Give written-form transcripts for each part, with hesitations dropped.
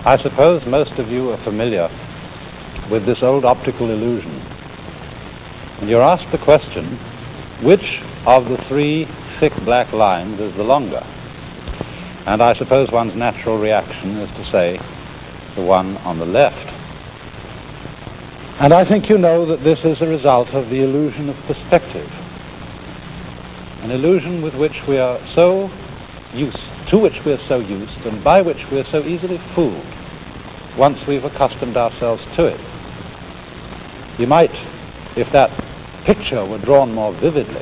I suppose most of you are familiar with this old optical illusion. And you're asked the question, which of the three thick black lines is the longer? And I suppose one's natural reaction is to say the one on the left. And I think you know that this is a result of the illusion of perspective, an illusion with which we are so used, to which we are so used, and by which we are so easily fooled once we've accustomed ourselves to it. You might, if that picture were drawn more vividly,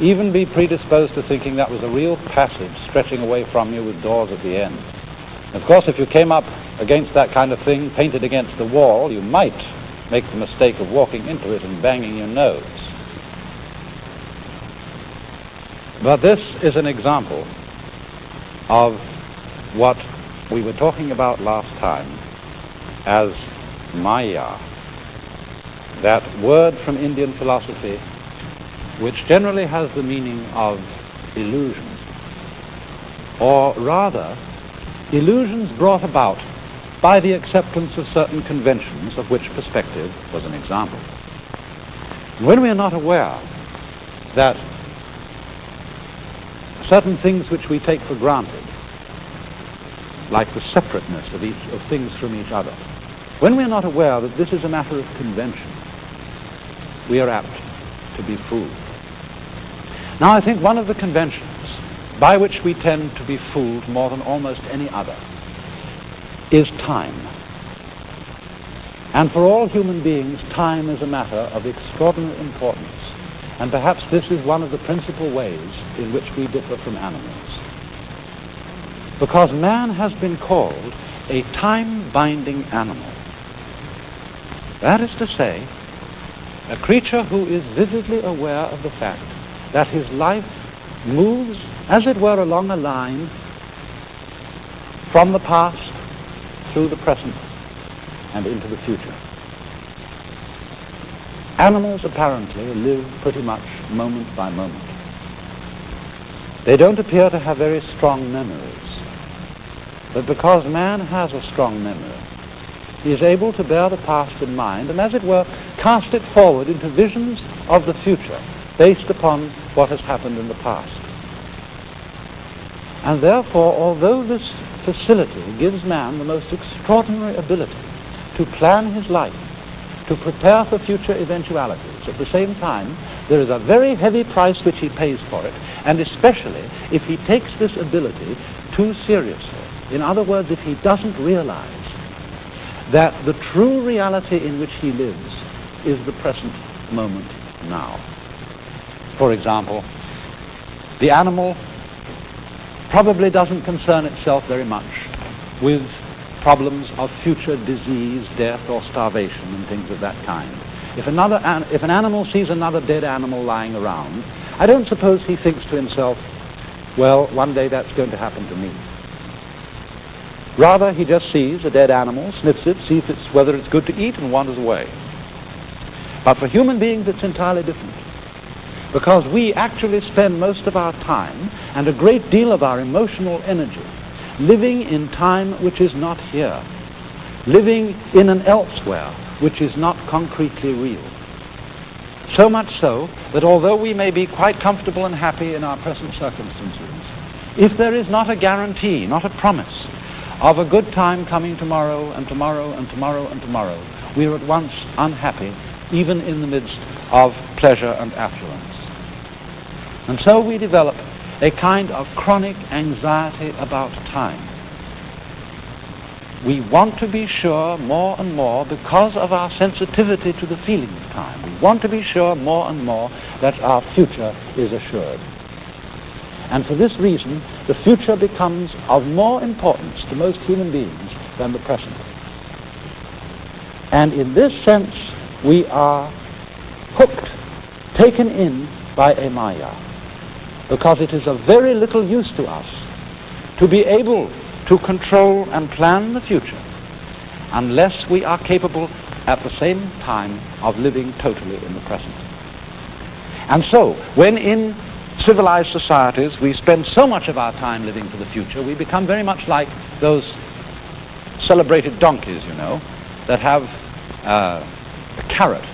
even be predisposed to thinking that was a real passage stretching away from you with doors at the end. Of course, if you came up against that kind of thing painted against the wall, you might make the mistake of walking into it and banging your nose. But this is an example of what we were talking about last time as Maya, that word from Indian philosophy which generally has the meaning of illusion, or rather, illusions brought about by the acceptance of certain conventions, of which perspective was an example. When we are not aware that certain things which we take for granted, like the separateness of things from each other, when we are not aware that this is a matter of convention, we are apt to be fooled. Now, I think one of the conventions by which we tend to be fooled more than almost any other is time. And for all human beings, time is a matter of extraordinary importance. And perhaps this is one of the principal ways in which we differ from animals. Because man has been called a time-binding animal. That is to say, a creature who is vividly aware of the fact that his life moves, as it were, along a line from the past through the present and into the future. Animals apparently live pretty much moment by moment. They don't appear to have very strong memories, but because man has a strong memory, he is able to bear the past in mind and, as it were, cast it forward into visions of the future based upon what has happened in the past. And therefore, although this facility gives man the most extraordinary ability to plan his life, to prepare for future eventualities, at the same time, there is a very heavy price which he pays for it, and especially if he takes this ability too seriously. In other words, if he doesn't realize that the true reality in which he lives is the present moment now. For example, the animal probably doesn't concern itself very much with problems of future disease, death, or starvation, and things of that kind. If an animal sees another dead animal lying around, I don't suppose he thinks to himself, well, one day that's going to happen to me. Rather, he just sees a dead animal, sniffs it, sees whether it's good to eat, and wanders away. But for human beings, it's entirely different, because we actually spend most of our time and a great deal of our emotional energy living in time which is not here, living in an elsewhere which is not concretely real. So much so that although we may be quite comfortable and happy in our present circumstances, if there is not a guarantee, not a promise of a good time coming tomorrow and tomorrow and tomorrow and tomorrow, we are at once unhappy, even in the midst of pleasure and affluence. And so we develop a kind of chronic anxiety about time. We want to be sure more and more, because of our sensitivity to the feeling of time, we want to be sure more and more that our future is assured. And for this reason, the future becomes of more importance to most human beings than the present. And in this sense, we are hooked, taken in by a Maya, because it is of very little use to us to be able to control and plan the future unless we are capable at the same time of living totally in the present. And so, when in civilized societies we spend so much of our time living for the future, we become very much like those celebrated donkeys, you know, that have a carrot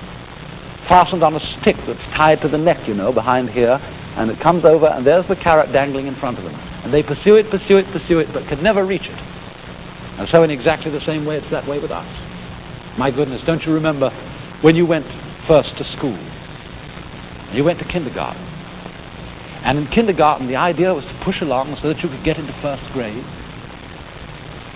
fastened on a stick that's tied to the neck, you know, behind here, and it comes over, and there's the carrot dangling in front of them. And they pursue it, but can never reach it. And so in exactly the same way, it's that way with us. My goodness, don't you remember when you went first to school? You went to kindergarten. And in kindergarten, the idea was to push along so that you could get into first grade,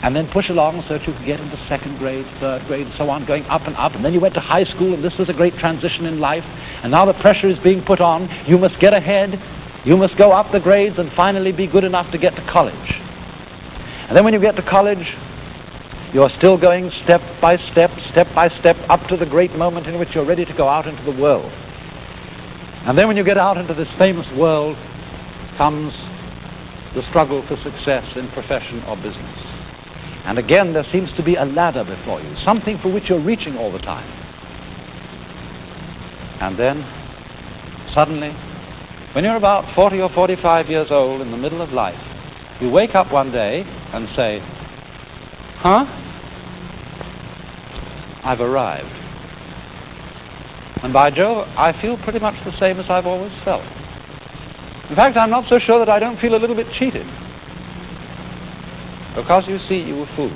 and then push along so that you could get into second grade, third grade, and so on, going up and up. And then you went to high school, and this was a great transition in life. And now the pressure is being put on. You must get ahead. You must go up the grades and finally be good enough to get to college. And then when you get to college, you're still going step by step, up to the great moment in which you're ready to go out into the world. And then when you get out into this famous world comes the struggle for success in profession or business. And again, there seems to be a ladder before you, something for which you're reaching all the time. And then, suddenly, when you're about 40 or 45 years old in the middle of life, you wake up one day and say, "Huh? I've arrived." And by Jove, I feel pretty much the same as I've always felt. In fact, I'm not so sure that I don't feel a little bit cheated. Because, you see, you were fooled.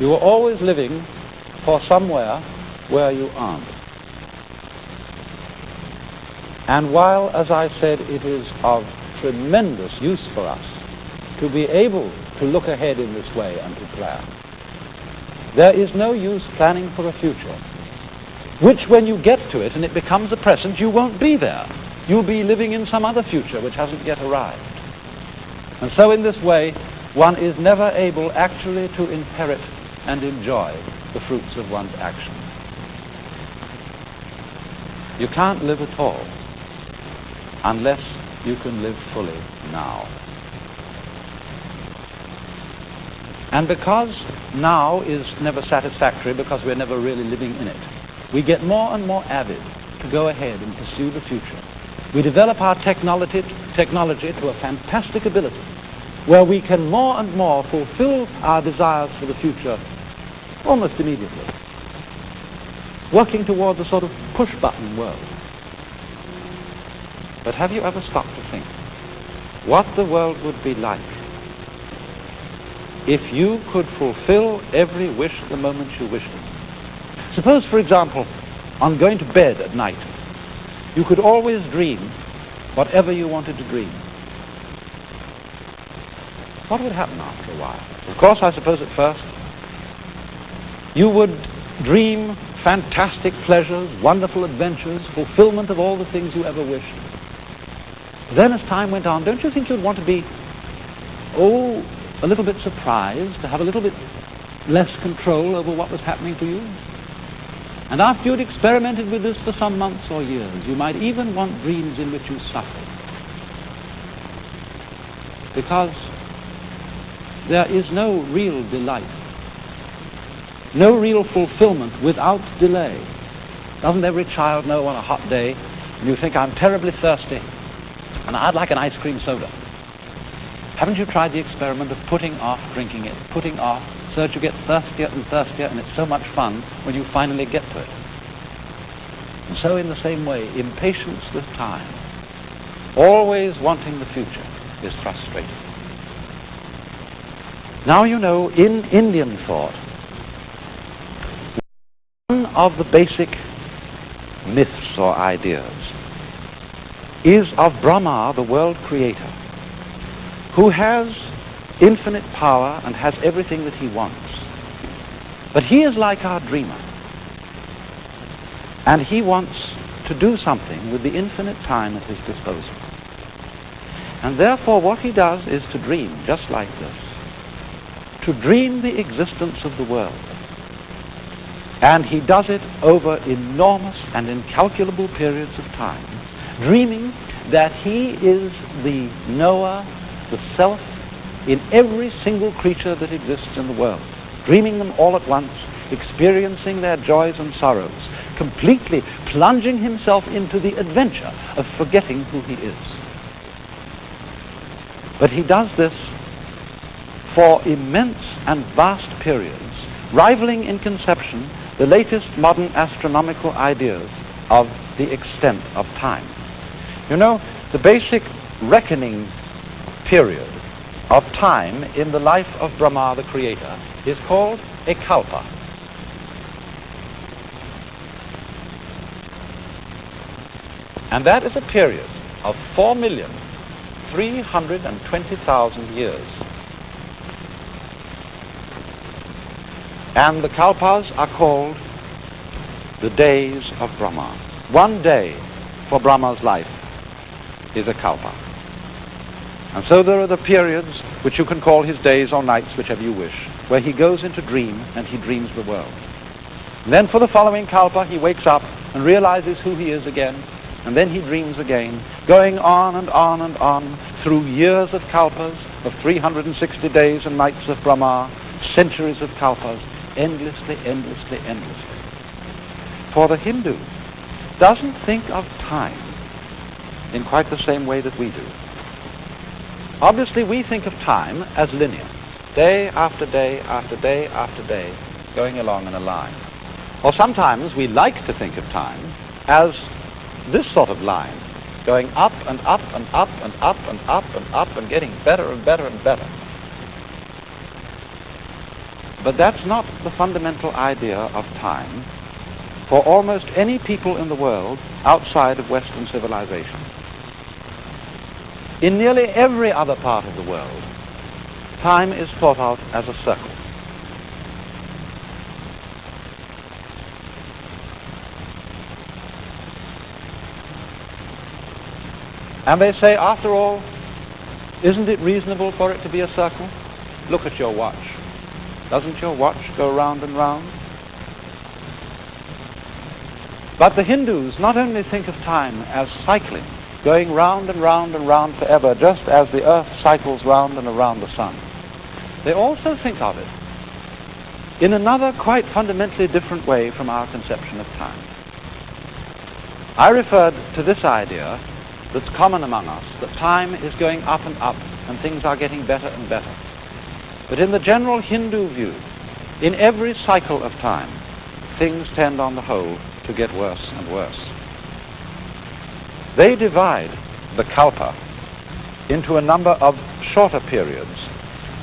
You were always living for somewhere where you aren't. And while, as I said, it is of tremendous use for us to be able to look ahead in this way and to plan, there is no use planning for a future, which when you get to it and it becomes a present, you won't be there. You'll be living in some other future which hasn't yet arrived. And so in this way, one is never able actually to inherit and enjoy the fruits of one's action. You can't live at all unless you can live fully now. And because now is never satisfactory, because we're never really living in it, we get more and more avid to go ahead and pursue the future. We develop our technology to a fantastic ability where we can more and more fulfill our desires for the future almost immediately, working towards a sort of push-button world. But have you ever stopped to think what the world would be like if you could fulfill every wish the moment you wished it? Suppose, for example, on going to bed at night, you could always dream whatever you wanted to dream. What would happen after a while? Of course, I suppose at first you would dream fantastic pleasures, wonderful adventures, fulfillment of all the things you ever wished. Then as time went on, don't you think you'd want to be, a little bit surprised, to have a little bit less control over what was happening to you? And after you'd experimented with this for some months or years, you might even want dreams in which you suffered. Because there is no real delight, no real fulfillment without delay. Doesn't every child know on a hot day when you think, I'm terribly thirsty and I'd like an ice cream soda? Haven't you tried the experiment of putting off drinking it, putting off, so that you get thirstier and thirstier, and it's so much fun when you finally get to it? And so in the same way, impatience with time, always wanting the future, is frustrating. Now you know, in Indian thought, one of the basic myths or ideas is of Brahma, the world creator, who has infinite power and has everything that he wants. But he is like our dreamer, and he wants to do something with the infinite time at his disposal. And therefore what he does is to dream, just like this, to dream the existence of the world. And he does it over enormous and incalculable periods of time, dreaming that he is the knower, the self, in every single creature that exists in the world, dreaming them all at once, experiencing their joys and sorrows, completely plunging himself into the adventure of forgetting who he is. But he does this for immense and vast periods, rivaling in conception the latest modern astronomical ideas of the extent of time. You know, the basic reckoning period of time in the life of Brahma, the creator, is called a kalpa. And that is a period of 4,320,000 years. And the kalpas are called the days of Brahma. One day for Brahma's life is a kalpa. And so there are the periods which you can call his days or nights, whichever you wish, where he goes into dream and he dreams the world. And then for the following kalpa, he wakes up and realizes who he is again, and then he dreams again, going on and on and on through years of kalpas, of 360 days and nights of Brahma, centuries of kalpas, endlessly, endlessly, endlessly. For the Hindu doesn't think of time in quite the same way that we do. Obviously, we think of time as linear, day after day after day after day, going along in a line. Or sometimes we like to think of time as this sort of line, going up and up and up and up and up and up and getting better and better and better. But that's not the fundamental idea of time for almost any people in the world outside of Western civilization. In nearly every other part of the world, time is thought of as a circle. And they say, after all, isn't it reasonable for it to be a circle? Look at your watch. Doesn't your watch go round and round? But the Hindus not only think of time as cycling, going round and round and round forever, just as the earth cycles round and around the sun. They also think of it in another quite fundamentally different way from our conception of time. I referred to this idea that's common among us, that time is going up and up and things are getting better and better. But in the general Hindu view, in every cycle of time, things tend on the whole to get worse and worse. They divide the kalpa into a number of shorter periods,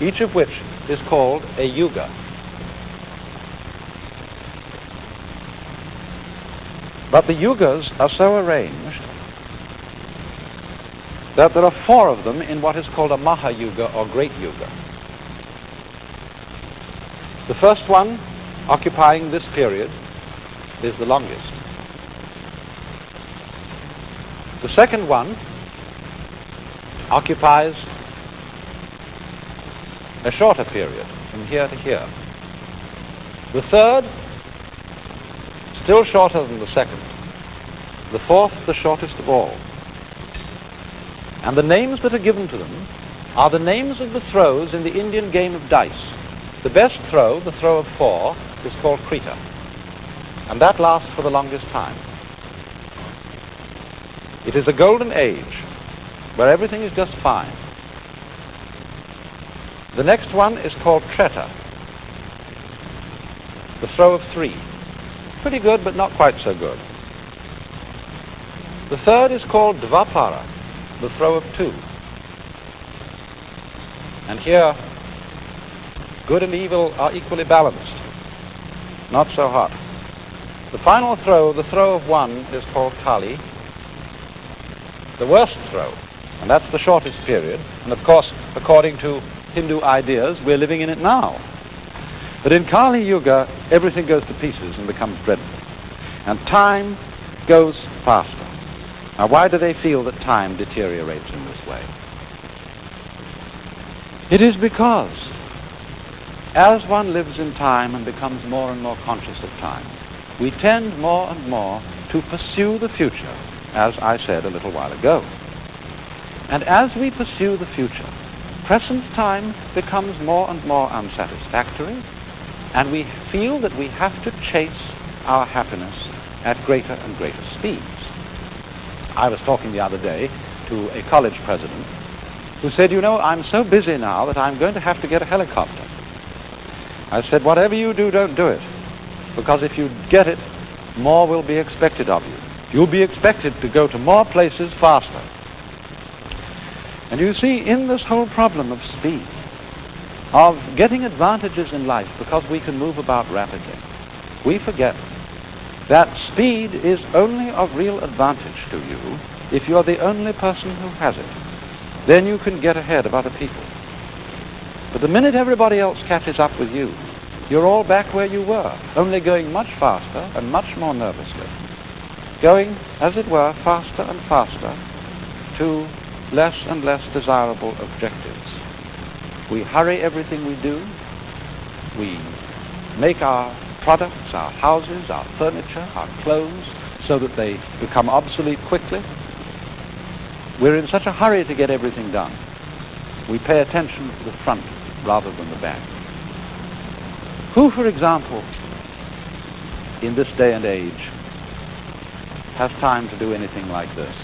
each of which is called a yuga. But the yugas are so arranged that there are 4 of them in what is called a mahayuga or great yuga. The first one, occupying this period, is the longest. The second one occupies a shorter period, from here to here. The third, still shorter than the second. The fourth, the shortest of all. And the names that are given to them are the names of the throws in the Indian game of dice. The best throw, the throw of 4, is called Krita. And that lasts for the longest time. It is a golden age where everything is just fine. The next one is called Treta, the throw of 3. Pretty good, but not quite so good. The third is called Dvapara, the throw of 2. And here, good and evil are equally balanced. Not so hot. The final throw, the throw of 1, is called Kali, the worst throw, and that's the shortest period. And of course, according to Hindu ideas, we're living in it now. But in Kali Yuga, everything goes to pieces and becomes dreadful. And time goes faster. Now, why do they feel that time deteriorates in this way? It is because as one lives in time and becomes more and more conscious of time, we tend more and more to pursue the future, as I said a little while ago. And as we pursue the future, present time becomes more and more unsatisfactory, and we feel that we have to chase our happiness at greater and greater speeds. I was talking the other day to a college president who said, you know, I'm so busy now that I'm going to have to get a helicopter. I said, whatever you do, don't do it. Because if you get it, more will be expected of you. You'll be expected to go to more places faster. And you see, in this whole problem of speed, of getting advantages in life because we can move about rapidly, we forget that speed is only of real advantage to you if you're the only person who has it. Then you can get ahead of other people. But the minute everybody else catches up with you, you're all back where you were, only going much faster and much more nervously. Going, as it were, faster and faster to less and less desirable objectives. We hurry everything we do. We make our products, our houses, our furniture, our clothes, so that they become obsolete quickly. We're in such a hurry to get everything done. We pay attention to the front rather than the back. Who, for example, in this day and age, has time to do anything like this?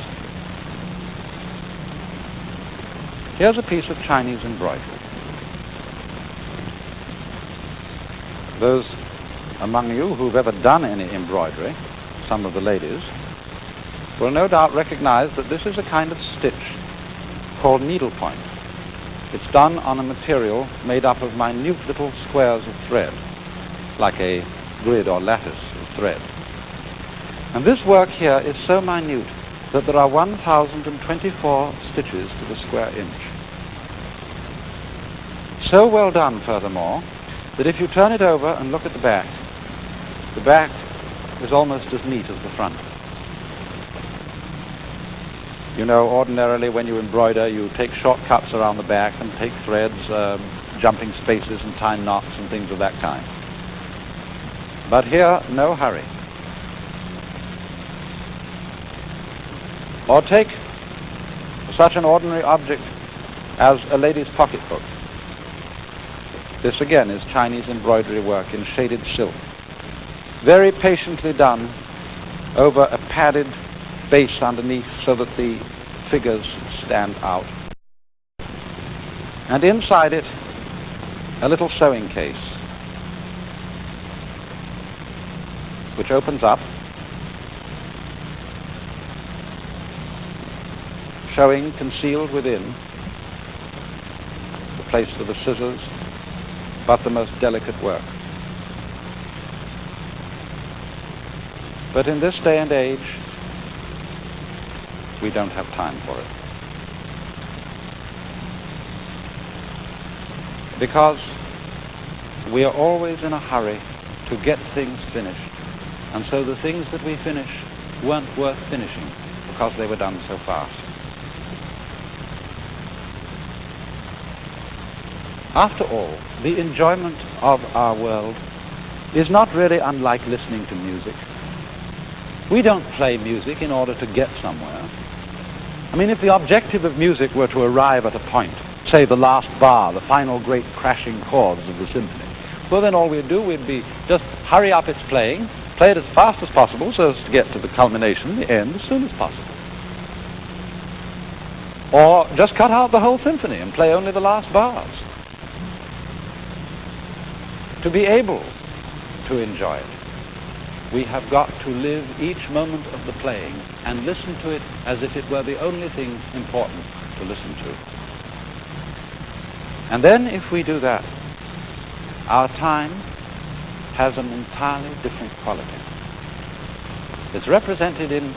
Here's a piece of Chinese embroidery. Those among you who've ever done any embroidery, some of the ladies, will no doubt recognize that this is a kind of stitch called needlepoint. It's done on a material made up of minute little squares of thread, like a grid or lattice of thread. And this work here is so minute that there are 1,024 stitches to the square inch. So well done, furthermore, that if you turn it over and look at the back is almost as neat as the front. You know, ordinarily when you embroider, you take shortcuts around the back and take threads, jumping spaces and tying knots and things of that kind. But here, no hurry. Or take such an ordinary object as a lady's pocketbook. This again is Chinese embroidery work in shaded silk, very patiently done over a padded base underneath so that the figures stand out. And inside it, a little sewing case, which opens up, showing concealed within the place for the scissors, but the most delicate work. But in this day and age, we don't have time for it. Because we are always in a hurry to get things finished, and so the things that we finish weren't worth finishing because they were done so fast. After all, the enjoyment of our world is not really unlike listening to music. We don't play music in order to get somewhere. I mean, if the objective of music were to arrive at a point, say the last bar, the final great crashing chords of the symphony, well then all we'd do, we'd be just hurry up its playing, play it as fast as possible so as to get to the culmination, the end, as soon as possible. Or just cut out the whole symphony and play only the last bars. To be able to enjoy it, we have got to live each moment of the playing and listen to it as if it were the only thing important to listen to. And then if we do that, our time has an entirely different quality. It's represented in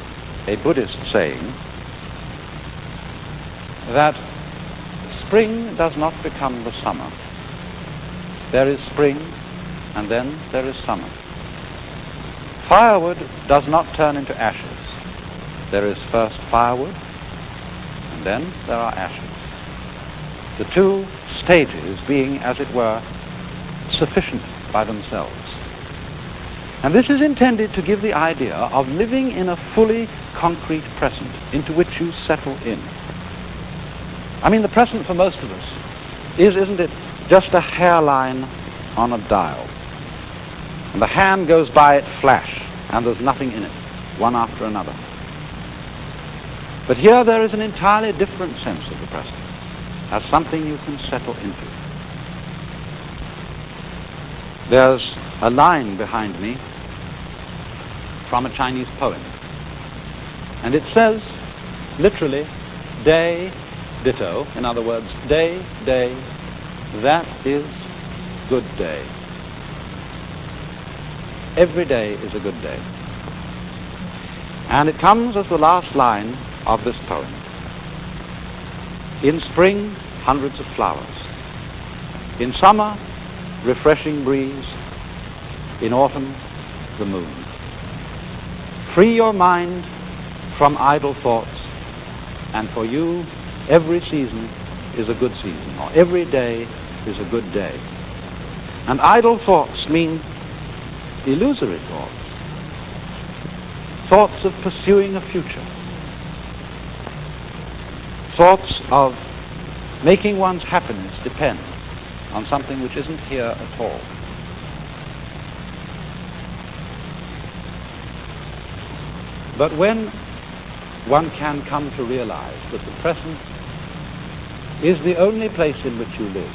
a Buddhist saying that spring does not become the summer. There is spring, and then there is summer. Firewood does not turn into ashes. There is first firewood, and then there are ashes. The two stages being, as it were, sufficient by themselves. And this is intended to give the idea of living in a fully concrete present into which you settle in. I mean, the present for most of us is, isn't it, just a hairline on a dial. And the hand goes by it flash, and there's nothing in it, one after another. But here there is an entirely different sense of the present, as something you can settle into. there's a line behind me from a Chinese poem. And it says, literally, day, ditto. In other words, day, day, that is good day. Every day is a good day. And it comes as the last line of this poem. In spring, hundreds of flowers. In summer, refreshing breeze. In autumn, the moon. Free your mind from idle thoughts, and for you, every season is a good season, or every day is a good day. And idle thoughts mean illusory thoughts, thoughts of pursuing a future, thoughts of making one's happiness depend on something which isn't here at all. But when one can come to realize that the present is the only place in which you live,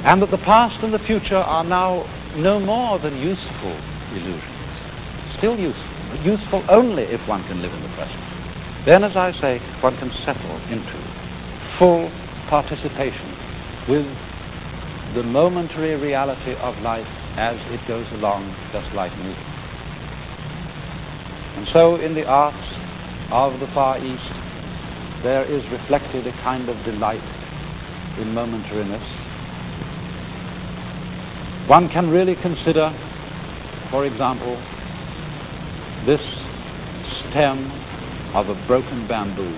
and that the past and the future are now no more than useful illusions, still useful, but useful only if one can live in the present, then, as I say, one can settle into full participation with the momentary reality of life as it goes along, just like music. And so in the arts of the Far East, there is reflected a kind of delight in momentariness. One can really consider, for example, this stem of a broken bamboo.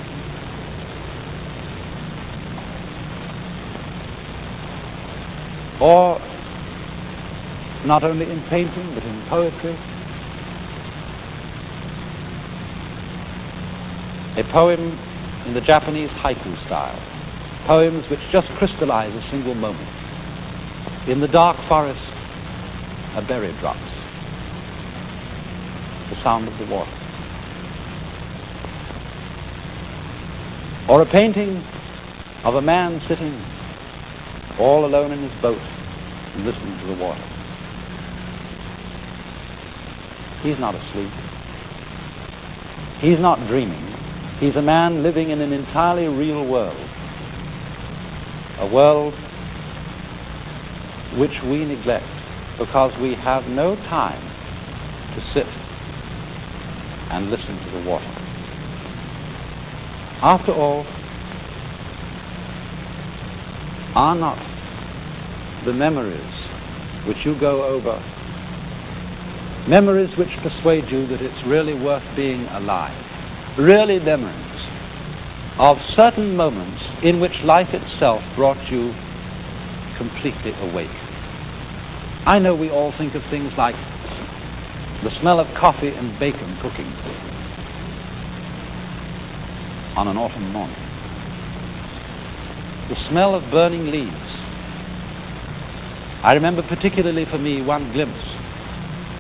Or, not only in painting, but in poetry, a poem in the Japanese haiku style, poems which just crystallize a single moment. In the dark forest, a berry drops, the sound of the water. Or a painting of a man sitting all alone in his boat and listening to the water. He's not asleep. He's not dreaming. He's a man living in an entirely real world, a world which we neglect because we have no time to sit and listen to the water. After all, are not the memories which you go over memories which persuade you that it's really worth being alive? Really memories of certain moments in which life itself brought you completely awake. I know we all think of things like the smell of coffee and bacon cooking on an autumn morning, the smell of burning leaves. I remember particularly for me one glimpse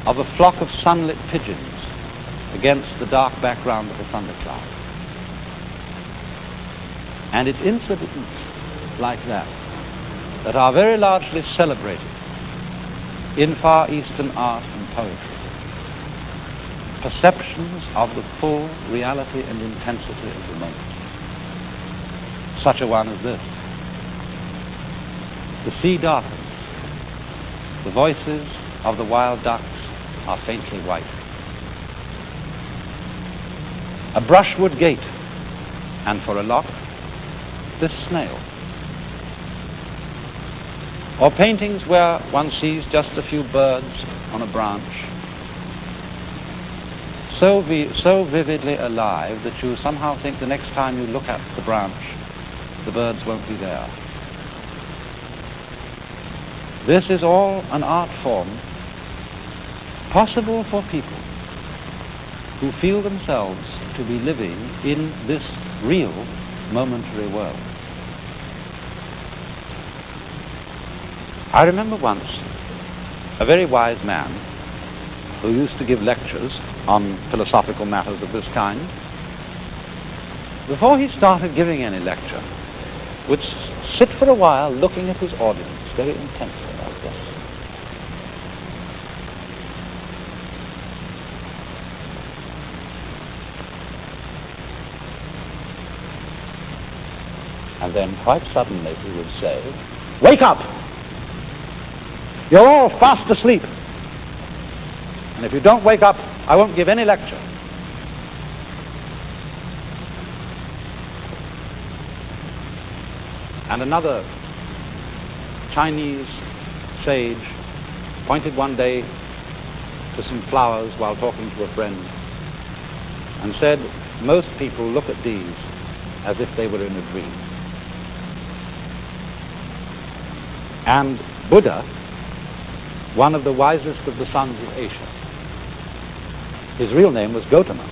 of a flock of sunlit pigeons against the dark background of a thundercloud. And it's incidents like that that are very largely celebrated in Far Eastern art and poetry. Perceptions of the full reality and intensity of the moment. Such a one as this. The sea darkens. The voices of the wild ducks are faintly white. A brushwood gate, and for a lock, this snail. Or paintings where one sees just a few birds on a branch, so vividly alive that you somehow think the next time you look at the branch, the birds won't be there. This is all an art form possible for people who feel themselves to be living in this real momentary world. I remember once a very wise man who used to give lectures on philosophical matters of this kind. Before he started giving any lecture, would sit for a while looking at his audience very intensely like this. And then quite suddenly he would say, "Wake up! You're all fast asleep. And if you don't wake up, I won't give any lecture." And another Chinese sage pointed one day to some flowers while talking to a friend and said, "Most people look at these as if they were in a dream." And Buddha, one of the wisest of the sons of Asia, his real name was Gautama,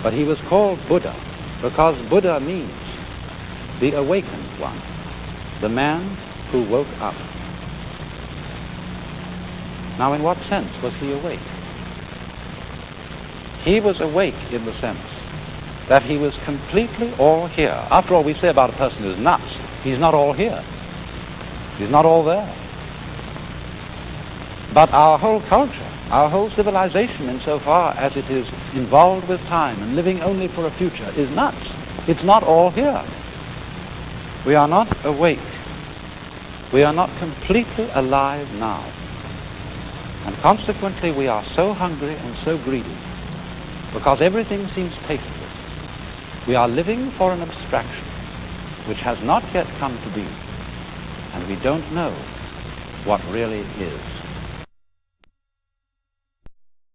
but he was called Buddha because Buddha means the awakened one, the man who woke up. Now, in what sense was he awake? He was awake in the sense that he was completely all here. After all, we say about a person who's nuts, he's not all here. He's not all there. But our whole culture, our whole civilization, insofar as it is involved with time and living only for a future, is nuts. It's not all here. We are not awake. We are not completely alive now. And consequently, we are so hungry and so greedy because everything seems tasteless. We are living for an abstraction which has not yet come to be, and we don't know what really is.